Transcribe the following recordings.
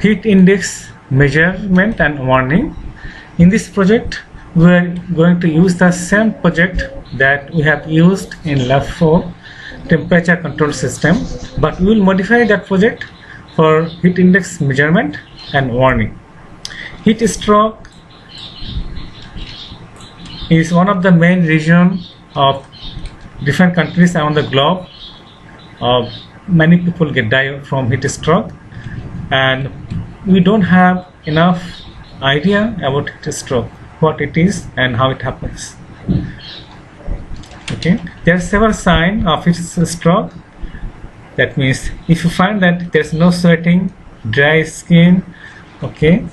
heat index measurement and warning. In this project, we are going to use the same project that we have used in lab 4 temperature control system, but we will modify that project for heat index measurement and warning. Heat stroke is one of the main reasons of different countries around the globe. Many people die from heat stroke, and we don't have enough idea about heat stroke, what it is and how it happens. Okay, there are several signs of heat stroke. That means if you find that there's no sweating, dry skin, okay,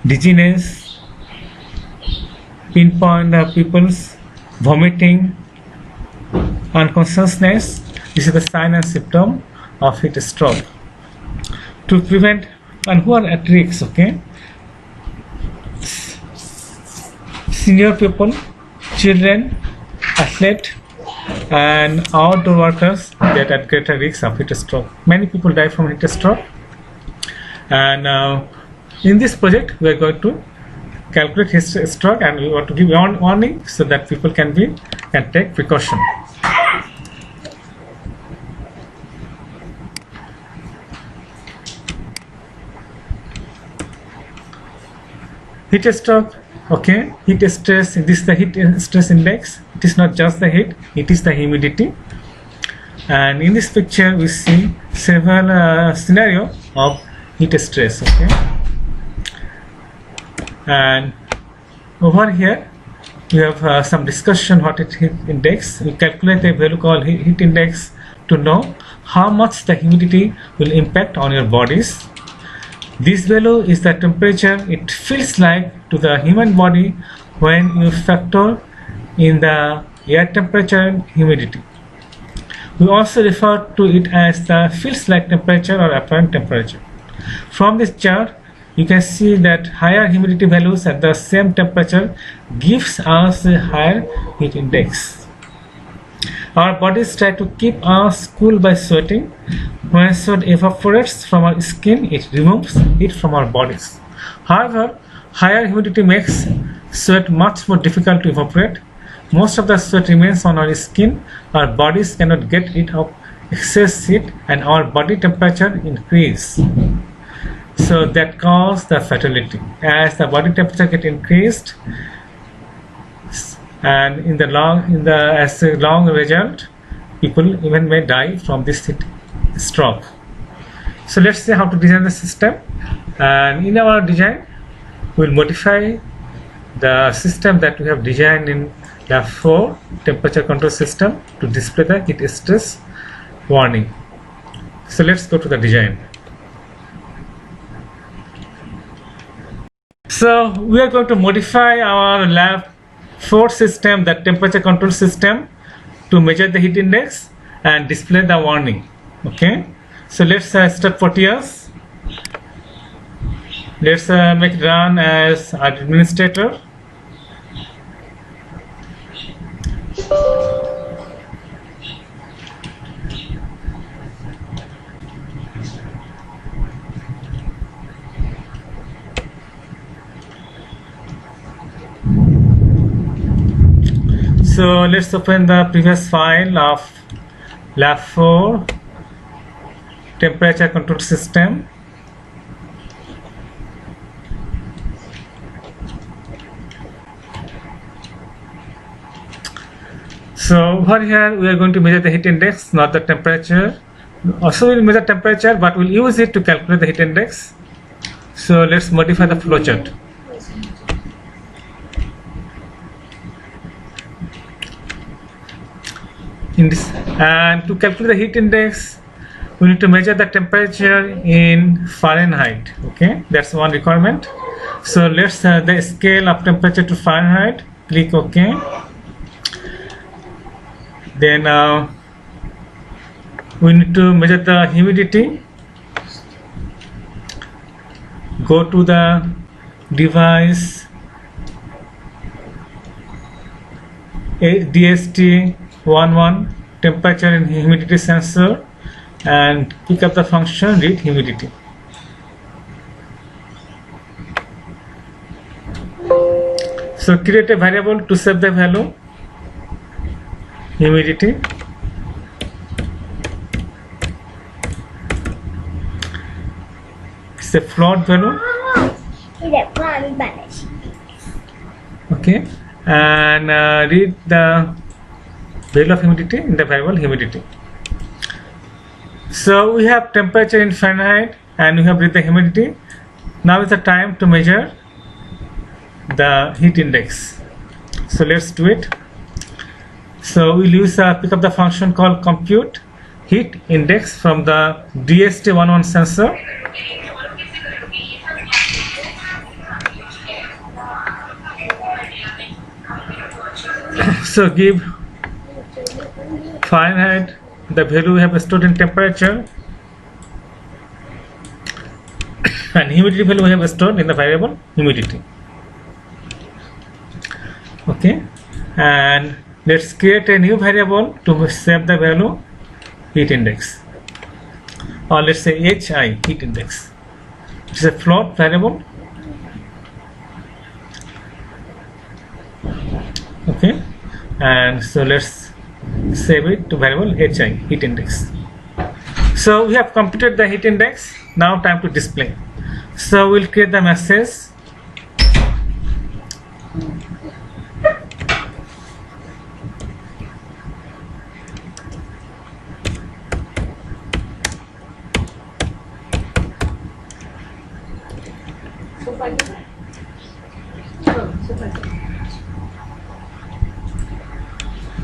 dizziness, pinpoint pupils, vomiting, unconsciousness, this is the sign and symptom of heat stroke. To prevent, and who are at risk, okay, senior people, children, athletes, and outdoor workers get at greater risk of heat stroke. Many people die from heat stroke, and in this project we are going to calculate heat stroke, and we want to give warning so that people can take precaution. Heat stroke, okay, heat stress, this is the heat stress index. It is not just the heat, it is the humidity. And in this picture we see several scenario of heat stress, okay. And over here we have some discussion what is heat index. We calculate a value called heat index to know how much the humidity will impact on your bodies. This value is the temperature it feels like to the human body when you factor in the air temperature and humidity. We also refer to it as the feels like temperature or apparent temperature. From this chart, you can see that higher humidity values at the same temperature gives us a higher heat index. Our bodies try to keep us cool by sweating. When sweat evaporates from our skin, it removes it from our bodies. However, higher humidity makes sweat much more difficult to evaporate. Most of the sweat remains on our skin. Our bodies cannot get rid of excess heat, and our body temperature increase. So that causes the fatality. As the body temperature get increased, and as a long result, people even may die from this heat stroke. So let's see how to design the system. And in our design, we'll modify the system that we have designed in lab 4 temperature control system to display the heat stress warning. So let's go to the design. So we are going to modify our lab 4 system, that temperature control system, to measure the heat index and display the warning. Okay, so let's start 40 years. Let's make it run as administrator. So let's open the previous file of lab 4 temperature control system. So over here we are going to measure the heat index, not the temperature. Also we'll measure temperature, but we'll use it to calculate the heat index. So let's modify the flowchart. And to calculate the heat index, we need to measure the temperature in Fahrenheit. Okay, that's one requirement. So let's the scale of temperature to Fahrenheit. Click OK. Then we need to measure the humidity. Go to the device DST11 temperature and humidity sensor. and pick up the function read humidity. So create a variable to save the value humidity. It's a float value. Okay, and read the value of humidity in the variable humidity. So we have temperature in Fahrenheit and we have read the humidity. Now is the time to measure the heat index. So let's do it. So we'll use pick up the function called compute heat index from the DHT11 sensor. So give Fahrenheit, the value we have stored in temperature, and humidity value we have stored in the variable humidity. Okay, and let's create a new variable to save the value heat index, or let's say HI, heat index. It's a float variable. Okay, and so let's save it to variable HI, heat index. So we have computed the heat index. Now time to display. So we'll create the message.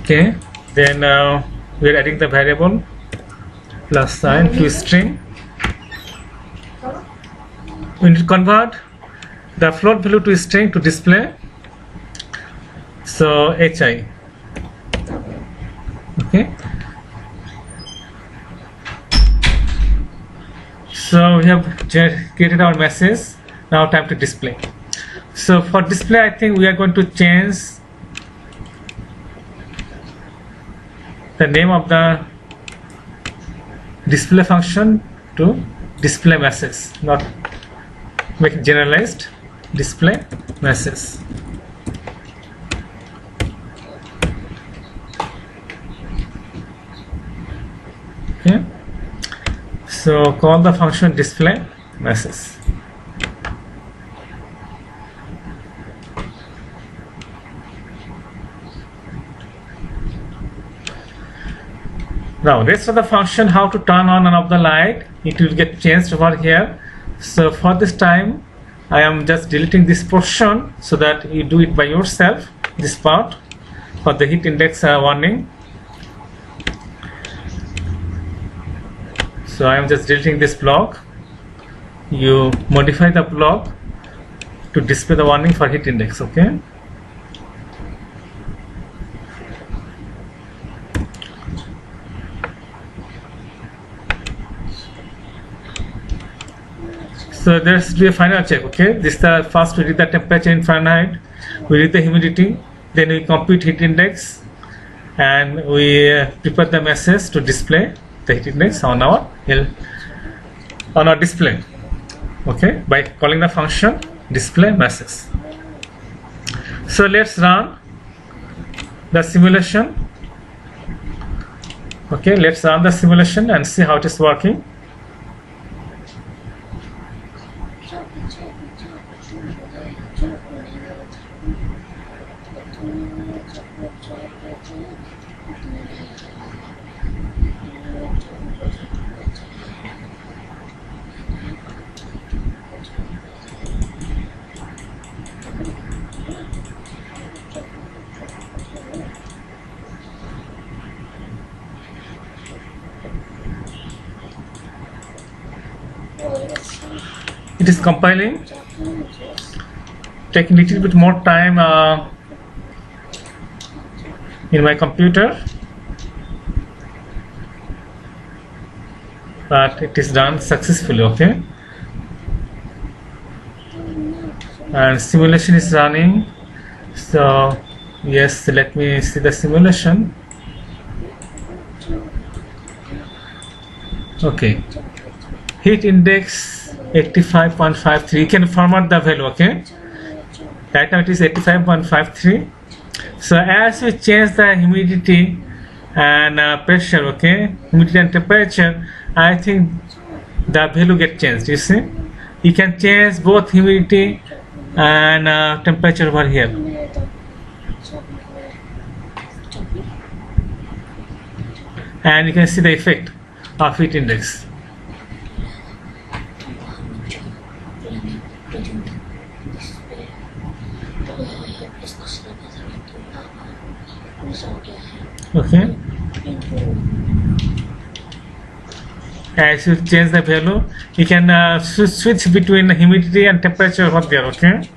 Okay, then we are adding the variable plus sign to string. We need to convert the float value to string to display. So HI. Okay. So we have created our message. Now time to display. So for display, I think we are going to change the name of the display function to display message, not make it generalized, display message. Okay, so call the function display message. Now rest of the function, how to turn on and off the light, it will get changed over here. So for this time I am just deleting this portion so that you do it by yourself, this part for the heat index warning. So I am just deleting this block. You modify the block to display the warning for heat index. Okay, so let's do a final check. Okay, this is the first we read the temperature in Fahrenheit, we read the humidity, then we compute heat index, and we prepare the message to display the heat index on our display. Okay, by calling the function display message. So let's run the simulation. Okay, let's run the simulation and see how it is working. It is compiling, taking a little bit more time in my computer, but it is done successfully. Okay, and simulation is running. So yes, let me see the simulation. Okay. Heat index 85.53. You can format the value. Okay. Right now it is 85.53. So as we change the humidity and pressure, okay, humidity and temperature, I think the value get changed. You see, you can change both humidity and temperature over here. And you can see the effect of heat index. Okay. As you change the value, you can switch between humidity and temperature over there. Okay.